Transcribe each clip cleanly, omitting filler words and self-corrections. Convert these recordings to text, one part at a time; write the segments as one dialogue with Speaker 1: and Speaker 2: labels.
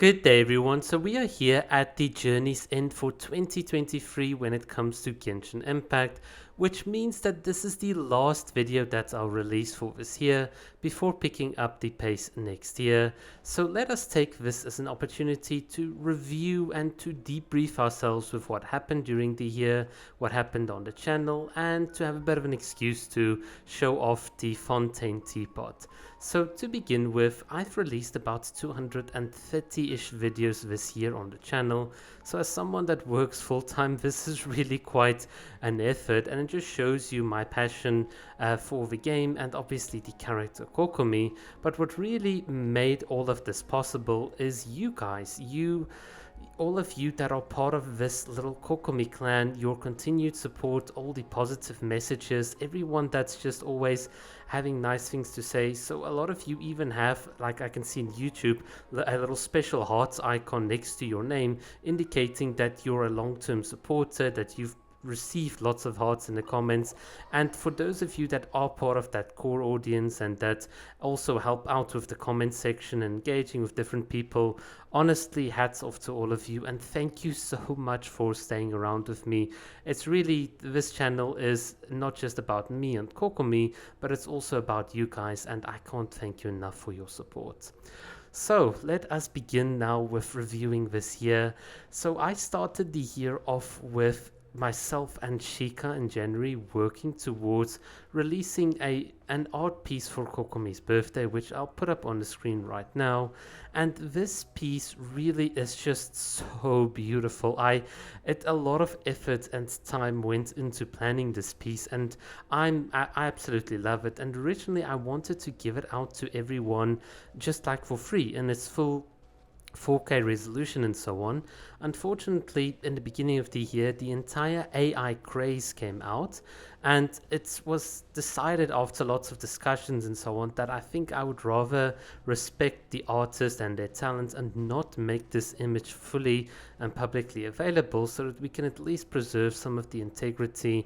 Speaker 1: Good day, everyone. So we are here at the journey's end for 2023 when it comes to Genshin Impact, which means that this is the last video that I'll release for this year before picking up the pace next year. So let us take this as an opportunity to review and to debrief ourselves with what happened during the year, what happened on the channel, and to have a bit of an excuse to show off the Fontaine teapot. So to begin with, I've released about 230-ish videos this year on the channel. So as someone that works full-time, this is really quite an effort, and it just shows you my passion for the game and obviously the character Kokomi. But what really made all of this possible is you guys, all of you that are part of this little Kokomi clan, your continued support, all the positive messages, everyone that's just always having nice things to say. So a lot of you even have, like I can see in YouTube, a little special hearts icon next to your name, indicating that you're a long-term supporter, that you've received lots of hearts in the comments. And for those of you that are part of that core audience and that also help out with the comment section, engaging with different people, honestly, hats off to all of you, and thank you so much for staying around with me. It's really, this channel is not just about me and Kokomi, but it's also about you guys, and I can't thank you enough for your support. So let us begin now with reviewing this year. So I started the year off with myself and Shika in January working towards releasing an art piece for Kokomi's birthday, which I'll put up on the screen right now. And this piece really is just so beautiful. A lot of effort and time went into planning this piece, and I absolutely love it. And originally I wanted to give it out to everyone just like for free in its full 4K resolution and so on. Unfortunately, in the beginning of the year, the entire AI craze came out, and it was decided after lots of discussions and so on that I think I would rather respect the artist and their talents and not make this image fully and publicly available, so that we can at least preserve some of the integrity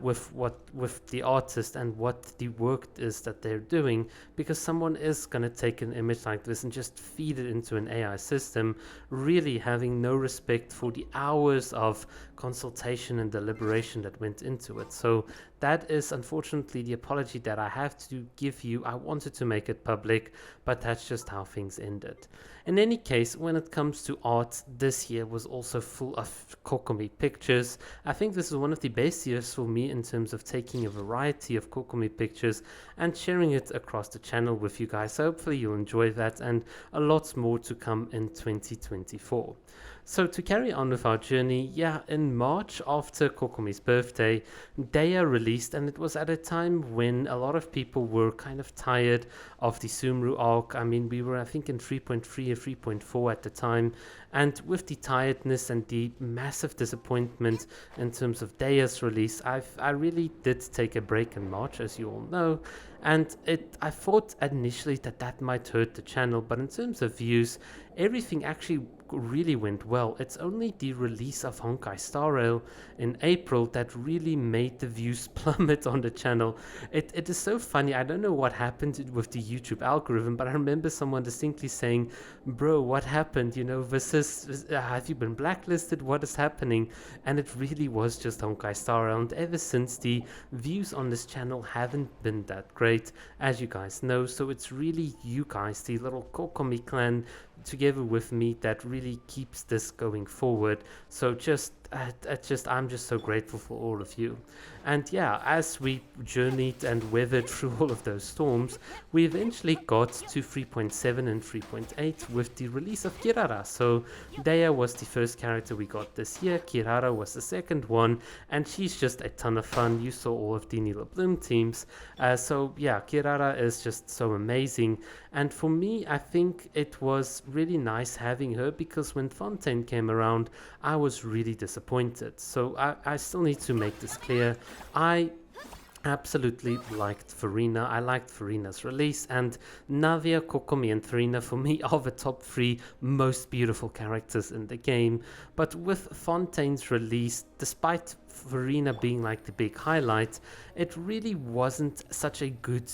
Speaker 1: with the artist and what the work is that they're doing, because someone is going to take an image like this and just feed it into an AI system, really having no respect for the hours of consultation and deliberation that went into it. So that is unfortunately the apology that I have to give you. I wanted to make it public, but that's just how things ended. In any case, when it comes to art, this year was also full of Kokomi pictures. I think this is one of the best years for me in terms of taking a variety of Kokomi pictures and sharing it across the channel with you guys. So hopefully you'll enjoy that, and a lot more to come in 2024. So to carry on with our journey, in March after Kokomi's birthday, Daya released, and it was at a time when a lot of people were kind of tired of the Sumru arc. I mean, we were I think in 3.3 or 3.4 at the time, and with the tiredness and the massive disappointment in terms of Daya's release, I really did take a break in March, as you all know. And I thought initially that might hurt the channel, but in terms of views, everything actually really went well. It's only the release of Honkai Star Rail in April that really made the views plummet on the channel. It is so funny. I don't know what happened with the YouTube algorithm, but I remember someone distinctly saying, "Bro, what happened? You know, have you been blacklisted? What is happening?" And it really was just Honkai Star Rail. And ever since, the views on this channel haven't been that great, as you guys know. So it's really you guys, the little Kokomi clan, together with me, that really keeps this going forward. So I'm just so grateful for all of you. And yeah, as we journeyed and weathered through all of those storms, we eventually got to 3.7 and 3.8 with the release of Kirara. So Daya was the first character we got this year, Kirara was the second one, and she's just a ton of fun. You saw all of the Nila Bloom teams. So yeah, Kirara is just so amazing. And for me, I think it was really nice having her, because when Fontaine came around, I was really disappointed. So I still need to make this clear. I absolutely liked Farina. I liked Farina's release, and Navia, Kokomi, and Farina for me are the top 3 most beautiful characters in the game. But with Fontaine's release, despite Farina being like the big highlight, it really wasn't such a good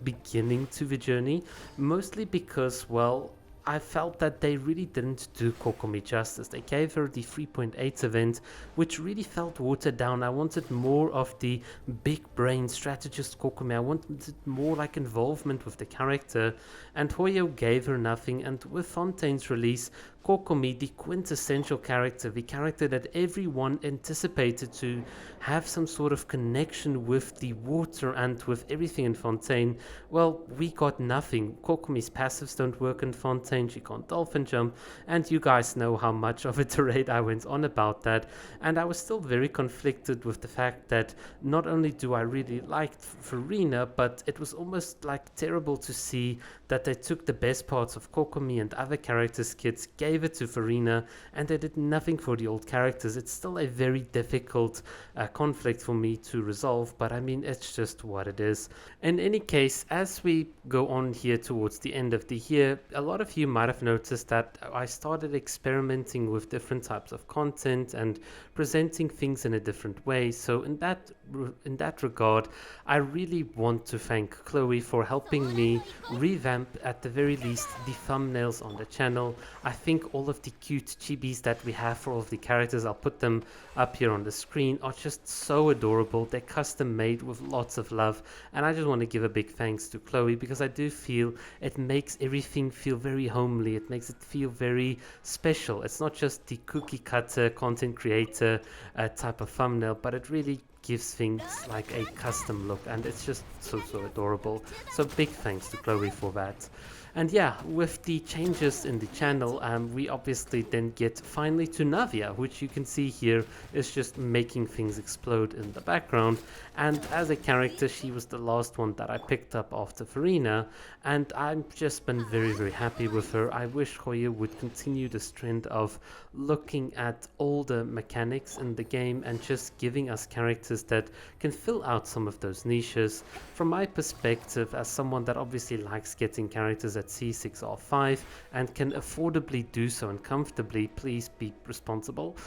Speaker 1: beginning to the journey, mostly because, well, I felt that they really didn't do Kokomi justice. They gave her the 3.8 event, which really felt watered down. I wanted more of the big brain strategist Kokomi. I wanted more like involvement with the character, and Hoyo gave her nothing. And with Fontaine's release, Kokomi, the quintessential character, the character that everyone anticipated to have some sort of connection with the water and with everything in Fontaine, well, we got nothing. Kokomi's passives don't work in Fontaine, she can't dolphin jump, and you guys know how much of a tirade I went on about that, and I was still very conflicted with the fact that not only do I really like Farina, but it was almost like terrible to see that they took the best parts of Kokomi and other characters' kits, gave it to Farina, and they did nothing for the old characters. It's still a very difficult conflict for me to resolve, but I mean, it's just what it is. In any case, as we go on here towards the end of the year, a lot of you might have noticed that I started experimenting with different types of content and presenting things in a different way. So in that regard, I really want to thank Chloe for helping me revamp, at the very least, the thumbnails on the channel. I think all of the cute chibis that we have for all of the characters, I'll put them up here on the screen, are just so adorable. They're custom made with lots of love, and I just want to give a big thanks to Chloe, because I do feel it makes everything feel very homely. It makes it feel very special. It's not just the cookie cutter content creator type of thumbnail, but it really gives things like a custom look, and it's just so adorable. So big thanks to Chloe for that. And yeah, with the changes in the channel, we obviously then get finally to Navia, which you can see here is just making things explode in the background. And as a character, she was the last one that I picked up after Farina, and I've just been very happy with her. I wish Hoya would continue this trend of looking at all the mechanics in the game and just giving us characters that can fill out some of those niches. From my perspective, as someone that obviously likes getting characters at C6R5 and can affordably do so and comfortably, please be responsible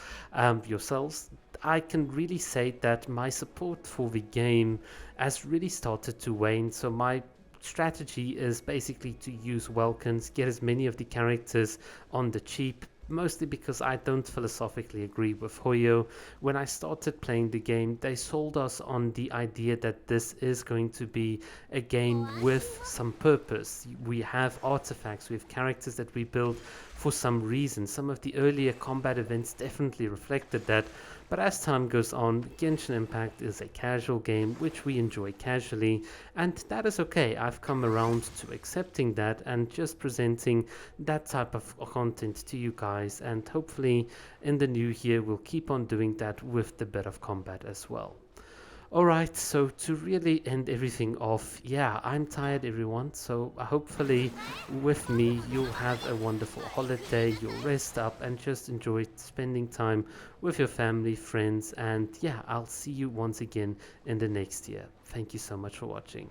Speaker 1: yourselves, I can really say that my support for the game has really started to wane. So my strategy is basically to use Welkins, get as many of the characters on the cheap, mostly because I don't philosophically agree with Hoyo. When I started playing the game, they sold us on the idea that this is going to be a game with some purpose. We have artifacts, we have characters that we build for some reason. Some of the earlier combat events definitely reflected that. But as time goes on, Genshin Impact is a casual game which we enjoy casually, and that is okay. I've come around to accepting that and just presenting that type of content to you guys, and hopefully in the new year we'll keep on doing that with the bit of combat as well. Alright, so to really end everything off, yeah, I'm tired everyone, so hopefully with me you'll have a wonderful holiday, you'll rest up and just enjoy spending time with your family, friends, and yeah, I'll see you once again in the next year. Thank you so much for watching.